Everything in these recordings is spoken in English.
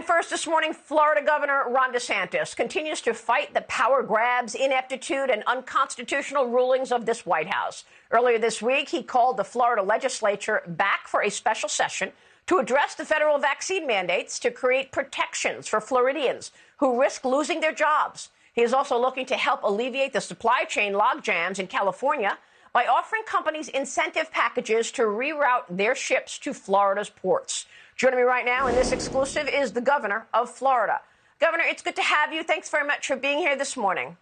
And first this morning, Florida Governor Ron DeSantis continues to fight the power grabs, ineptitude, and unconstitutional rulings of this White House. Earlier this week, he called the Florida legislature back for a special session to address the federal vaccine mandates to create protections for Floridians who risk losing their jobs. He is also looking to help alleviate the supply chain logjams in California by offering companies incentive packages to reroute their ships to Florida's ports. Joining me right now in this exclusive is the governor of Florida. Governor, it's good to have you. Thanks very much for being here this morning.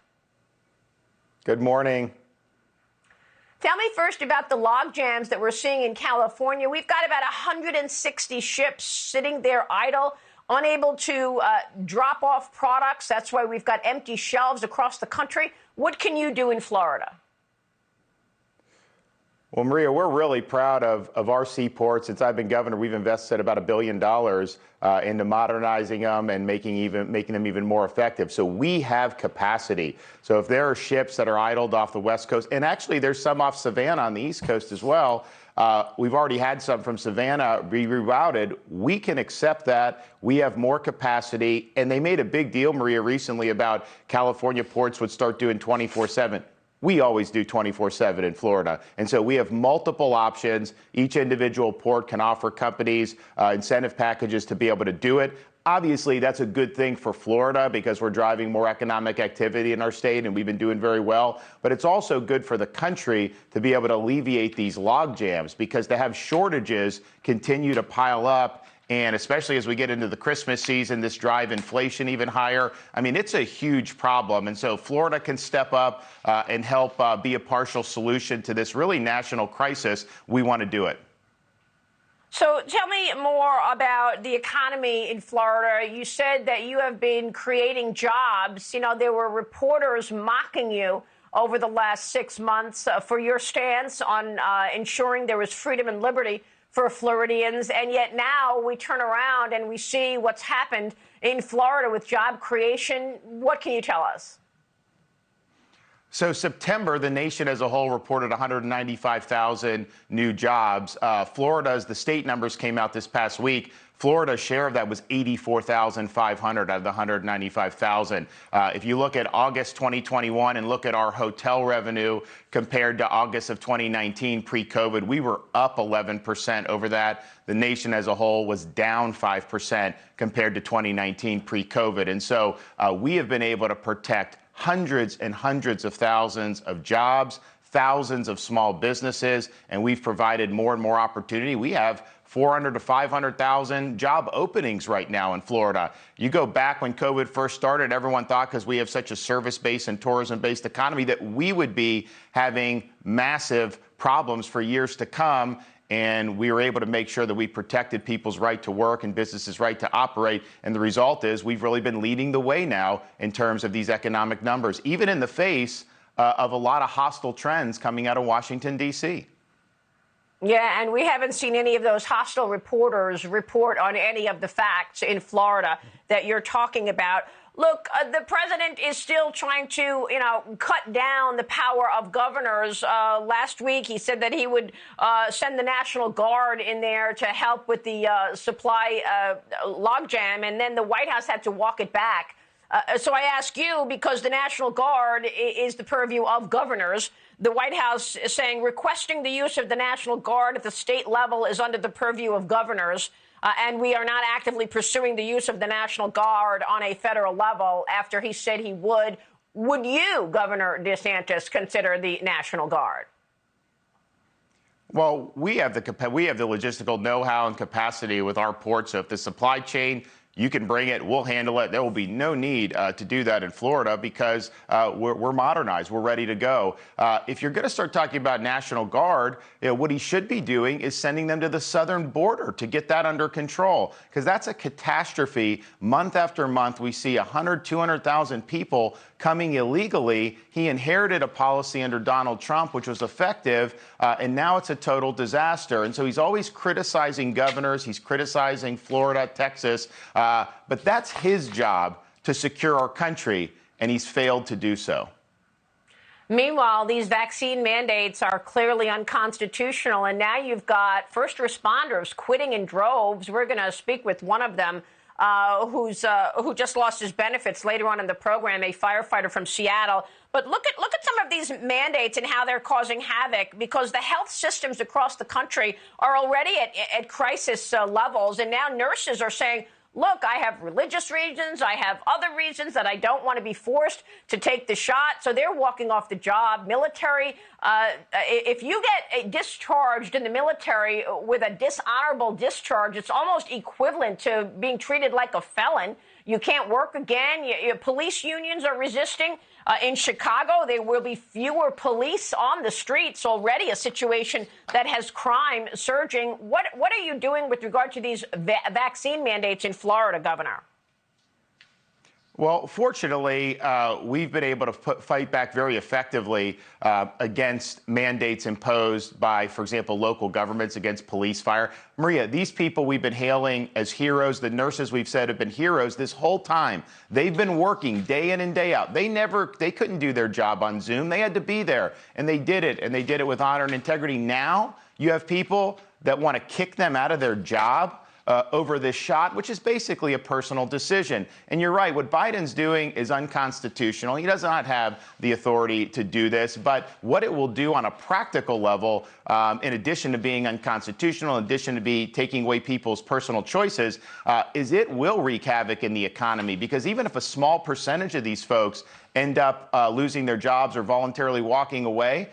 Good morning. Tell me first about the log jams that we're seeing in California. We've got about 160 ships sitting there idle, unable to drop off products. That's why we've got empty shelves across the country. What can you do in Florida? Well, Maria, we're really proud of our seaports. Since I've been governor, we've invested about $1 billion into modernizing them and making them even more effective. So we have capacity. So if there are ships that are idled off the West Coast, and actually there's some off Savannah on the East Coast as well, we've already had some from Savannah be rerouted. We can accept that. We have more capacity. And they made a big deal, Maria, recently about California ports would start doing 24/7. We always do 24/7 in Florida. And so we have multiple options. Each individual port can offer companies incentive packages to be able to do it. Obviously, that's a good thing for Florida because we're driving more economic activity in our state, and we've been doing very well. But it's also good for the country to be able to alleviate these log jams because to have shortages continue to pile up. And especially as we get into the Christmas season, this drive inflation even higher. I mean, it's a huge problem. And so Florida can step up and help be a partial solution to this really national crisis. We want to do it. So tell me more about the economy in Florida. You said that you have been creating jobs. You know, there were reporters mocking you over the last 6 months for your stance on ensuring there was freedom and liberty for Floridians, and yet now we turn around and we see what's happened in Florida with job creation. What can you tell us? So September, the nation as a whole reported 195,000 new jobs. Florida's, the state numbers came out this past week. Florida's share of that was 84,500 out of the 195,000. If you look at August 2021 and look at our hotel revenue compared to August of 2019 pre-COVID, we were up 11% over that. The nation as a whole was down 5% compared to 2019 pre-COVID. And so we have been able to protect hundreds and hundreds of thousands of jobs, thousands of small businesses, and we've provided more and more opportunity. We have 400 to 500,000 job openings right now in Florida. You go back when COVID first started, everyone thought because we have such a service-based and tourism-based economy that we would be having massive problems for years to come. And we were able to make sure that we protected people's right to work and businesses' right to operate. And the result is we've really been leading the way now in terms of these economic numbers, even in the face of a lot of hostile trends coming out of Washington, D.C. Yeah, and we haven't seen any of those hostile reporters report on any of the facts in Florida that you're talking about. Look, the president is still trying to, cut down the power of governors. Last week, he said that he would send the National Guard in there to help with the supply logjam, and then the White House had to walk it back. So I ask you, because the National Guard is the purview of governors, the White House is saying requesting the use of the National Guard at the state level is under the purview of governors. And we are not actively pursuing the use of the National Guard on a federal level after he said he would. Would you, Governor DeSantis, consider the National Guard? Well, we have the logistical know-how and capacity with our ports. So if the supply chain, you can bring it, we'll handle it. There will be no need to do that in Florida because we're modernized. We're ready to go. If you're going to start talking about National Guard, what he should be doing is sending them to the southern border to get that under control, because that's a catastrophe. Month after month, we see 100, 200,000 people coming illegally. He inherited a policy under Donald Trump, which was effective, and now it's a total disaster. And so he's always criticizing governors. He's criticizing Florida, Texas. But that's his job to secure our country, and he's failed to do so. Meanwhile, these vaccine mandates are clearly unconstitutional, and now you've got first responders quitting in droves. We're going to speak with one of them who just lost his benefits later on in the program, a firefighter from Seattle. But look at some of these mandates and how they're causing havoc, because the health systems across the country are already at crisis levels. And now nurses are saying, look, I have religious reasons, I have other reasons that I don't want to be forced to take the shot. So they're walking off the job. Military, if you get discharged in the military with a dishonorable discharge, it's almost equivalent to being treated like a felon. You can't work again. Police unions are resisting. In Chicago, there will be fewer police on the streets, already a situation that has crime surging. What are you doing with regard to these vaccine mandates in Florida, Governor? Well, fortunately, we've been able to fight back very effectively against mandates imposed by, for example, local governments against police fire. Maria, these people we've been hailing as heroes, the nurses we've said have been heroes this whole time. They've been working day in and day out. They couldn't do their job on Zoom. They had to be there, and they did it, and they did it with honor and integrity. Now you have people that want to kick them out of their job over this shot, which is basically a personal decision. And you're right, what Biden's doing is unconstitutional. He does not have the authority to do this, but what it will do on a practical level, in addition to being unconstitutional, in addition to be taking away people's personal choices, is it will wreak havoc in the economy. Because even if a small percentage of these folks end up losing their jobs or voluntarily walking away,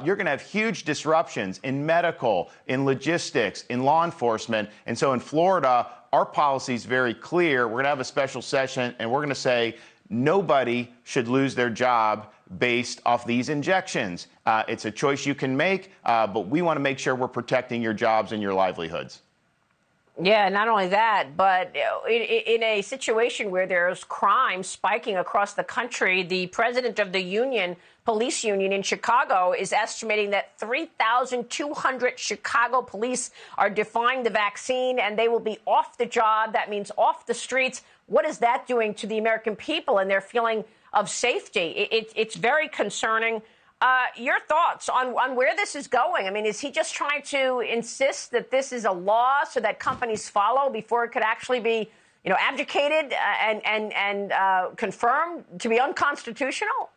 you're going to have huge disruptions in medical, in logistics, in law enforcement. And so in Florida, our policy is very clear. We're going to have a special session, and we're going to say nobody should lose their job based off these injections. It's a choice you can make, but we want to make sure we're protecting your jobs and your livelihoods. Yeah, not only that, but in a situation where there's crime spiking across the country, the president of the union, police union in Chicago, is estimating that 3,200 Chicago police are defying the vaccine, and they will be off the job. That means off the streets. What is that doing to the American people and their feeling of safety? It's very concerning. Your thoughts on where this is going? I mean, is he just trying to insist that this is a law so that companies follow before it could actually be, abdicated and confirmed to be unconstitutional?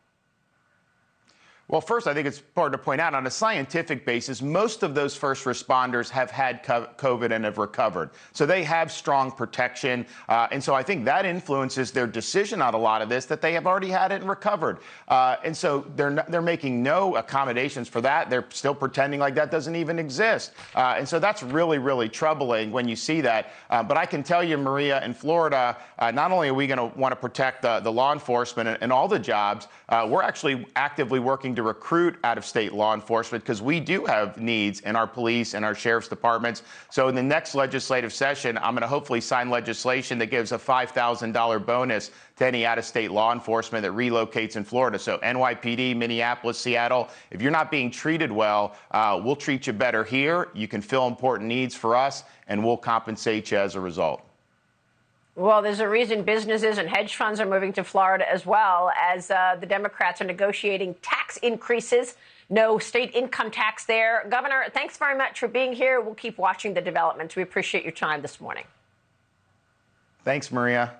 Well, first, I think it's important to point out, on a scientific basis, most of those first responders have had COVID and have recovered. So they have strong protection. And so I think that influences their decision on a lot of this, that they have already had it and recovered. And so they're making no accommodations for that. They're still pretending like that doesn't even exist. And so that's really, really troubling when you see that. But I can tell you, Maria, in Florida, not only are we going to want to protect the law enforcement and all the jobs, we're actually actively working to recruit out-of-state law enforcement, because we do have needs in our police and our sheriff's departments. So in the next legislative session, I'm going to hopefully sign legislation that gives a $5,000 bonus to any out-of-state law enforcement that relocates in Florida. So NYPD, Minneapolis, Seattle, if you're not being treated well, we'll treat you better here. You can fill important needs for us, and we'll compensate you as a result. Well, there's a reason businesses and hedge funds are moving to Florida, as well as the Democrats are negotiating tax increases. No state income tax there. Governor, thanks very much for being here. We'll keep watching the developments. We appreciate your time this morning. Thanks, Maria.